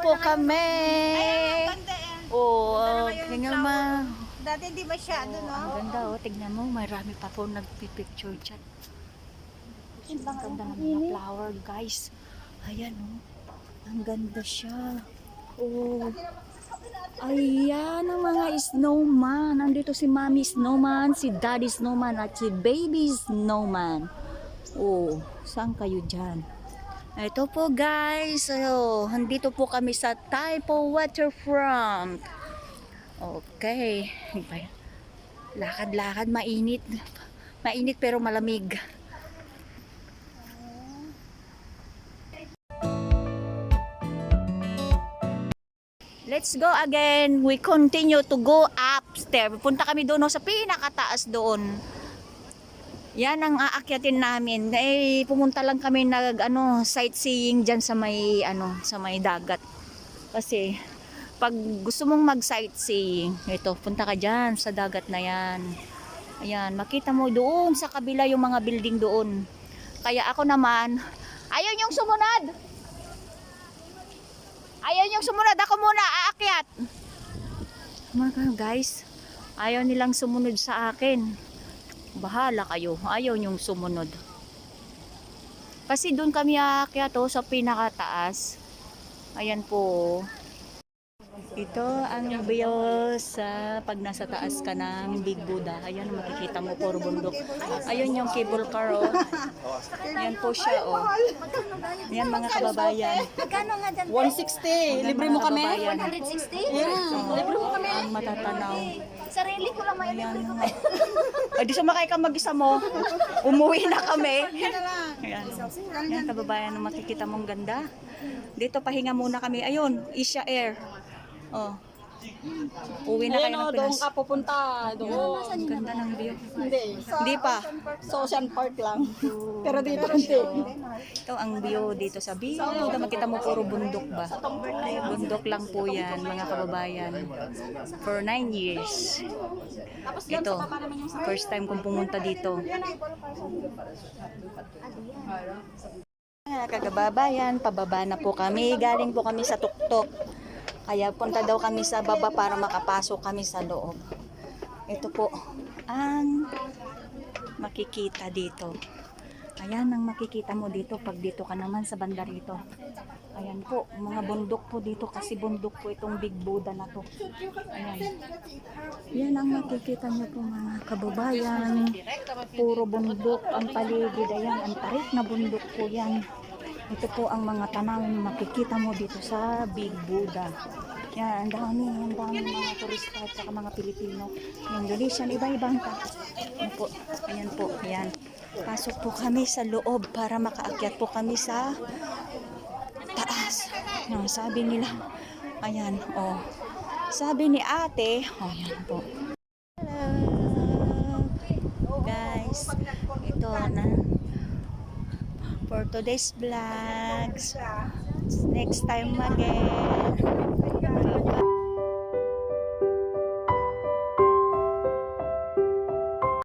po kami. Oh, Ganda tingnan mo. Dati hindi masyado, no? Ang ganda, oh. Tignan mo, marami pa po nagpipicture dyan. Ang ganda ng mga flower, guys. Ayan, oh. Ang ganda siya. Oh. Ayan ang mga snowman. Nandito si Mommy Snowman, si Daddy Snowman, at si Baby Snowman. Oh, saan kayo dyan? Ito po guys, andito po kami sa Taipo Waterfront. Okay. Lakad-lakad, mainit. Mainit pero malamig. Let's go again. We continue to go upstairs. Punta kami doon sa pinakataas doon. Yan ang aakyatin namin. Eh pumunta lang kami sightseeing diyan sa may dagat. Kasi pag gusto mong mag-sightseeing, ito, punta ka diyan sa dagat na 'yan. Ayan, makita mo doon sa kabila yung mga building doon. Kaya ako naman, ayaw niyong sumunod. Ayaw niyong sumunod, ako muna aakyat. Mga guys, ayaw nilang sumunod sa akin. Bahala kayo, ayaw niyong sumunod. Kasi doon kami aakyat sa pinakataas. Ayan po. Ito ang view sa pag nasa taas ka ng Big Buddha. Ayan, makikita mo puro bundok. Ayun yung cable car, oh. Ayan po siya, oh. Ayan mga kababayan. Magkano nga dyan? 160. Libre mo kami? 160? Yeah. Libre mo kami. Ang matatanaw. Sarili ko lang may libre ko. Ay, di sumakay ka mag-isa mo. Umuwi na kami. Ayan. Ayan kababayan, makikita mong ganda. Dito pahinga muna kami. Ayun, Asia Air. Oh. Uwi na kayo ng Doon Pinas. ka pupunta. Doon. Ang ganda ng view. Hindi. Hindi pa. Sa Ocean Park lang. Pero dito hindi. Ito ang view dito sa view. Makita mo puro bundok ba? Bundok lang po yan mga kababayan. For 9 years. Ito. First time kong pumunta dito. Mga kagababayan, pababa na po kami. Galing po kami sa tuktok. Kaya punta daw kami sa baba para makapasok kami sa loob. Ito po ang makikita dito. Ayan ang makikita mo dito pag dito ka naman sa banda rito. Ayan po, mga bundok po dito kasi bundok po itong Big Buddha na to. Ayan. Yan ang makikita niyo po mga kababayan. Puro bundok ang paligid. Ayan, ang tarik na bundok po yan. Ito po ang mga tanawin na makikita mo dito sa Big Buddha. Yan, ang dami mga turista at saka mga Pilipino. Indonesian, iba-ibang tao. Ayan po, ayan. Pasok po kami sa loob para makaakyat po kami sa taas. Yan, sabi nila, ayan, oh. Sabi ni ate, oh, ayan po. Hello, guys. Ito na. For today's vlogs. Next time again.